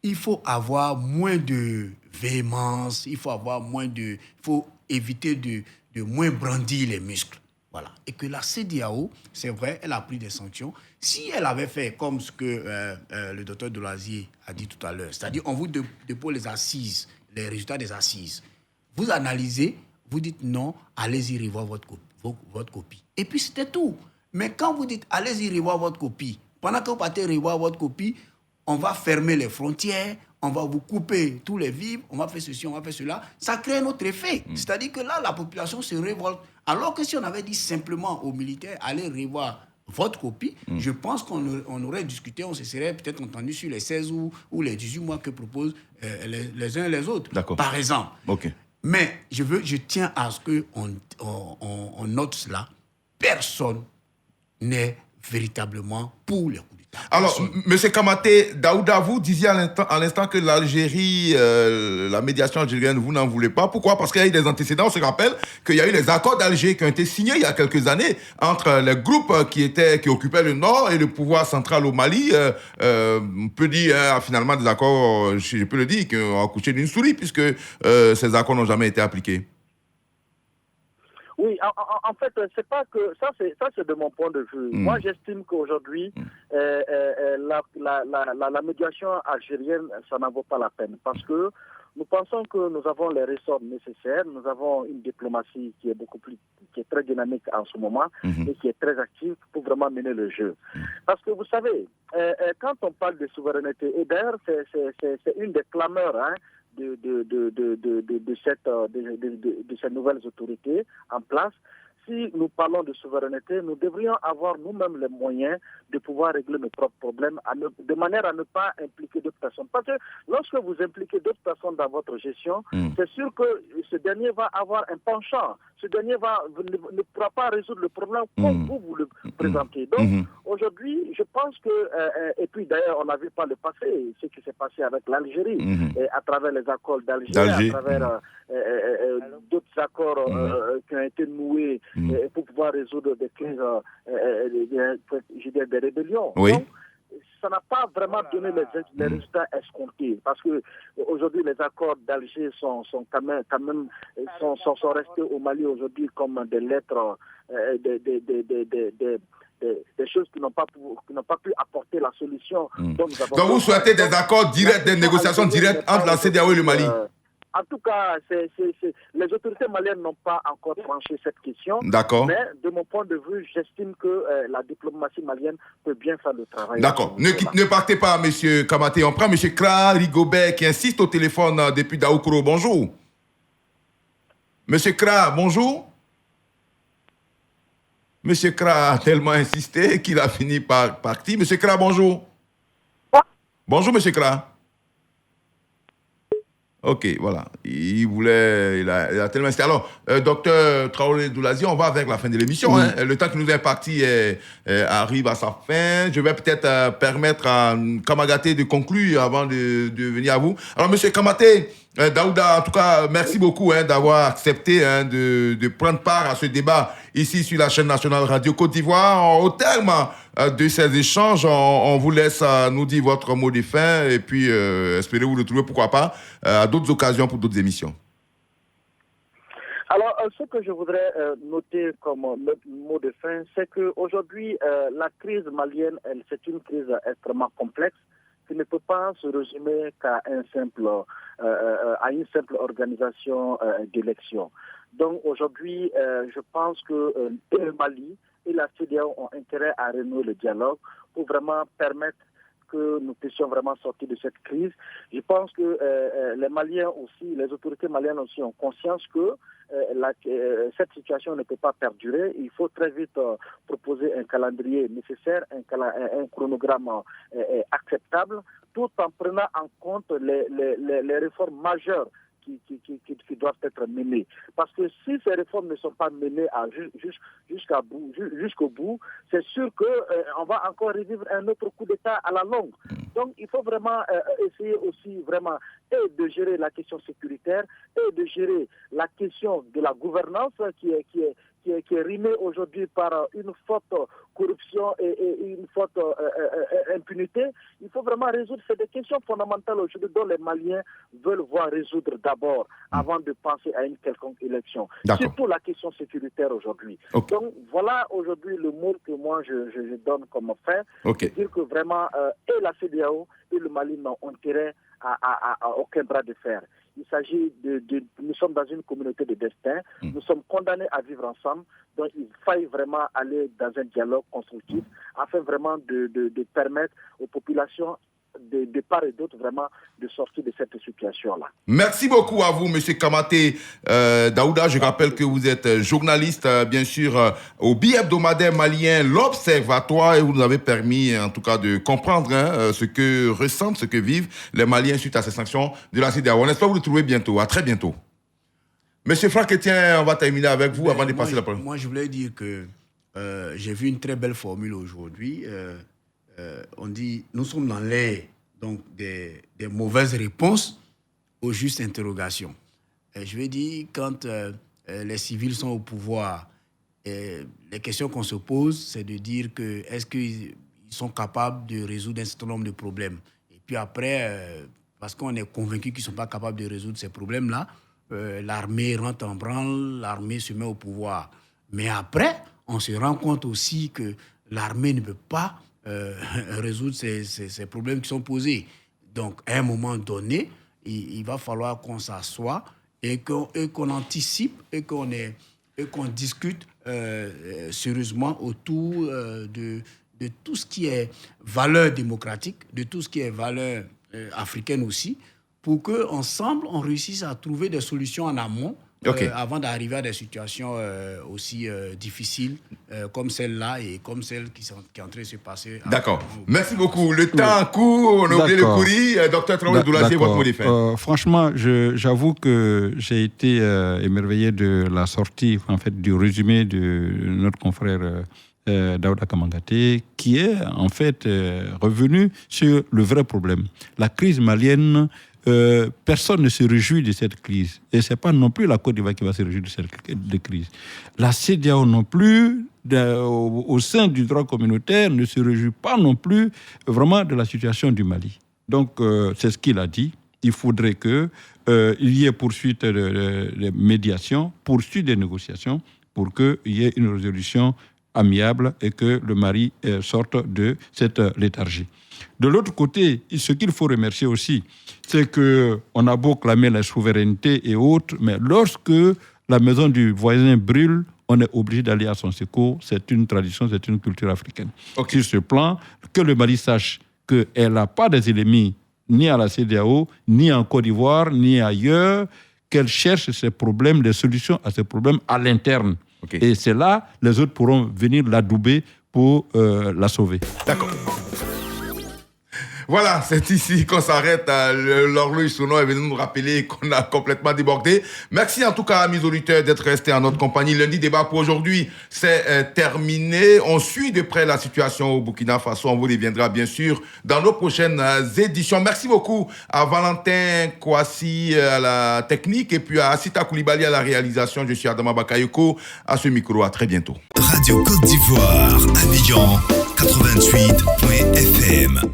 il faut avoir moins de véhémence, il faut éviter de moins brandir les muscles. Voilà. Et que la CEDEAO, c'est vrai, elle a pris des sanctions. Si elle avait fait comme ce que le docteur Delazier a dit tout à l'heure, c'est-à-dire on vous dépose les assises, les résultats des assises, vous analysez, vous dites non, allez-y revoir votre copie. Et puis c'était tout. Mais quand vous dites allez-y revoir votre copie, pendant que vous partez revoir votre copie, on va fermer les frontières, on va vous couper tous les vivres, on va faire ceci, on va faire cela. Ça crée un autre effet. C'est-à-dire que là, la population se révolte. Alors que si on avait dit simplement aux militaires, allez revoir votre copie, je pense qu'on aurait discuté, on se serait peut-être entendu sur les 16 ou les 18 mois que proposent les uns et les autres. D'accord. Par exemple. OK. Mais je tiens à ce qu'on note cela. Personne n'est véritablement pour les coups d'État. Alors, M. Kamaté, Daouda, vous disiez à l'instant que l'Algérie, la médiation algérienne, vous n'en voulez pas. Pourquoi? Parce qu'il y a eu des antécédents. On se rappelle qu'il y a eu les accords d'Alger qui ont été signés il y a quelques années entre les groupes qui occupaient le nord et le pouvoir central au Mali. On peut dire finalement des accords, je peux le dire, qui ont accouché d'une souris puisque ces accords n'ont jamais été appliqués. Oui, en fait, c'est pas que ça, c'est de mon point de vue. Moi, j'estime qu'aujourd'hui, la médiation algérienne, ça n'en vaut pas la peine, parce que nous pensons que nous avons les ressorts nécessaires. Nous avons une diplomatie qui est très dynamique en ce moment et qui est très active pour vraiment mener le jeu. Parce que vous savez, quand on parle de souveraineté, et d'ailleurs, c'est une des clameurs, de ces nouvelles autorités en place. Si nous parlons de souveraineté, nous devrions avoir nous-mêmes les moyens de pouvoir régler nos propres problèmes de manière à ne pas impliquer d'autres personnes. Parce que lorsque vous impliquez d'autres personnes dans votre gestion, c'est sûr que ce dernier va avoir un penchant. Ce dernier ne pourra pas résoudre le problème comme vous le présentez. Donc, aujourd'hui, je pense que, et puis d'ailleurs, on a vu par le passé ce qui s'est passé avec l'Algérie, à travers les accords d'Alger, à travers d'autres accords qui ont été noués pour pouvoir résoudre des crises, des rébellions. Oui. Donc, ça n'a pas vraiment donné les résultats escomptés, parce que aujourd'hui les accords d'Alger sont quand même restés au Mali aujourd'hui comme des lettres, des choses qui n'ont pas pu apporter la solution. Donc vous souhaitez des accords directs, des négociations directes entre la CEDEAO et le Mali? En tout cas, les autorités maliennes n'ont pas encore tranché cette question. D'accord. Mais de mon point de vue, j'estime que la diplomatie malienne peut bien faire le travail. D'accord. Ne partez pas, M. Kamaté. On prend M. Kra Rigobert qui insiste au téléphone depuis Daoukro. Bonjour. M. Kra, bonjour. M. Kra a tellement insisté qu'il a fini par partir. M. Kra, bonjour. Bonjour, M. Kra. Ok, voilà. Il a tellement insisté. Alors, docteur Traoré Doulazier, on va vers la fin de l'émission. Le temps qui nous est imparti arrive à sa fin. Je vais peut-être permettre à Kamagaté de conclure avant de venir à vous. Alors, M. Kamaté, Daouda, en tout cas, merci beaucoup d'avoir accepté de prendre part à ce débat ici sur la chaîne nationale Radio Côte d'Ivoire. Au terme de ces échanges, on vous laisse nous dire votre mot de fin et puis espérez vous retrouver, pourquoi pas, à d'autres occasions pour d'autres émissions. Alors, ce que je voudrais noter comme mot de fin, c'est qu'aujourd'hui, la crise malienne, c'est une crise extrêmement complexe qui ne peut pas se résumer qu'à une simple organisation d'élection. Donc aujourd'hui, je pense que le Mali et la CEDEAO ont intérêt à renouer le dialogue pour vraiment permettre que nous puissions vraiment sortir de cette crise. Je pense que les Maliens aussi, les autorités maliennes aussi ont conscience que cette situation ne peut pas perdurer. Il faut très vite proposer un calendrier nécessaire, un chronogramme acceptable, tout en prenant en compte les réformes majeures qui doivent être menées. Parce que si ces réformes ne sont pas menées jusqu'au bout, c'est sûr qu'on va encore revivre un autre coup d'État à la longue. Donc il faut vraiment essayer aussi vraiment de gérer la question sécuritaire et de gérer la question de la gouvernance qui est rimée aujourd'hui par une forte corruption et une forte impunité. Il faut vraiment résoudre, c'est des questions fondamentales aujourd'hui dont les Maliens veulent voir résoudre d'abord avant de penser à une quelconque élection. Surtout la question sécuritaire aujourd'hui. Okay. Donc voilà aujourd'hui le mot que moi je donne comme fin. Okay. C'est dire que vraiment et la CEDEAO et le Mali n'ont intérêt à aucun bras de fer. Il s'agit nous sommes dans une communauté de destin, nous sommes condamnés à vivre ensemble, donc il faille vraiment aller dans un dialogue constructif afin vraiment de permettre aux populations de part et d'autre vraiment de sortir de cette situation-là. Merci beaucoup à vous, M. Kamaté Daouda. Je rappelle que vous êtes journaliste, bien sûr, au bi-hebdomadaire malien L'Observatoire, et vous nous avez permis, en tout cas, de comprendre ce que ressentent, ce que vivent les Maliens suite à ces sanctions de la CEDEAO. On espère vous retrouver bientôt. À très bientôt. Monsieur Franck Etienne, on va terminer avec vous avant de passer la parole. Moi, je voulais dire que j'ai vu une très belle formule aujourd'hui. On dit, nous sommes dans l'ère donc des mauvaises réponses aux justes interrogations. Je veux dire, quand les civils sont au pouvoir, les questions qu'on se pose, c'est de dire que est-ce qu'ils sont capables de résoudre un certain nombre de problèmes. Et puis après, parce qu'on est convaincu qu'ils ne sont pas capables de résoudre ces problèmes-là, l'armée rentre en branle, l'armée se met au pouvoir. Mais après, on se rend compte aussi que l'armée ne peut pas résoudre ces problèmes qui sont posés. Donc, à un moment donné, il va falloir qu'on s'assoie et qu'on anticipe et qu'on discute sérieusement autour de tout ce qui est valeur démocratique, de tout ce qui est valeur africaine aussi, pour qu'ensemble, on réussisse à trouver des solutions en amont. Okay. Avant d'arriver à des situations aussi difficiles comme celle-là et comme celle qui est en train de se passer. D'accord. Merci beaucoup. Le temps court, on a oublié le courrier. Docteur Traoré Doulassié, votre mot de fin. Franchement, j'avoue que j'ai été émerveillé de la sortie, en fait, du résumé de notre confrère Daouda Kamagaté, qui est en fait revenu sur le vrai problème. La crise malienne. Personne ne se réjouit de cette crise. Et ce n'est pas non plus la Côte d'Ivoire qui va se réjouir de cette crise. La CEDEAO non plus, au sein du droit communautaire, ne se réjouit pas non plus vraiment de la situation du Mali. Donc, c'est ce qu'il a dit. Il faudrait qu'il y ait poursuite de médiation, poursuite des négociations, pour qu'il y ait une résolution amiable et que le Mali sorte de cette léthargie. De l'autre côté, ce qu'il faut remercier aussi, c'est qu'on a beau clamer la souveraineté et autres, mais lorsque la maison du voisin brûle, on est obligé d'aller à son secours. C'est une tradition, c'est une culture africaine. Okay. Sur ce plan, que le Mali sache qu'elle n'a pas des ennemis ni à la CEDEAO, ni en Côte d'Ivoire, ni ailleurs, qu'elle cherche ces problèmes, des solutions à ces problèmes à l'interne. Okay. Et c'est là, les autres pourront venir l'adouber pour la sauver. D'accord. Voilà, c'est ici qu'on s'arrête. L'horloge sonore est venu nous rappeler qu'on a complètement débordé. Merci en tout cas, amis auditeurs, d'être restés en notre compagnie. Lundi débat pour aujourd'hui, c'est terminé. On suit de près la situation au Burkina Faso. On vous reviendra bien sûr dans nos prochaines éditions. Merci beaucoup à Valentin Kouassi à la technique et puis à Asita Koulibaly à la réalisation. Je suis Adama Bakayoko à ce micro. À très bientôt. Radio Côte d'Ivoire, Abidjan 88.fm.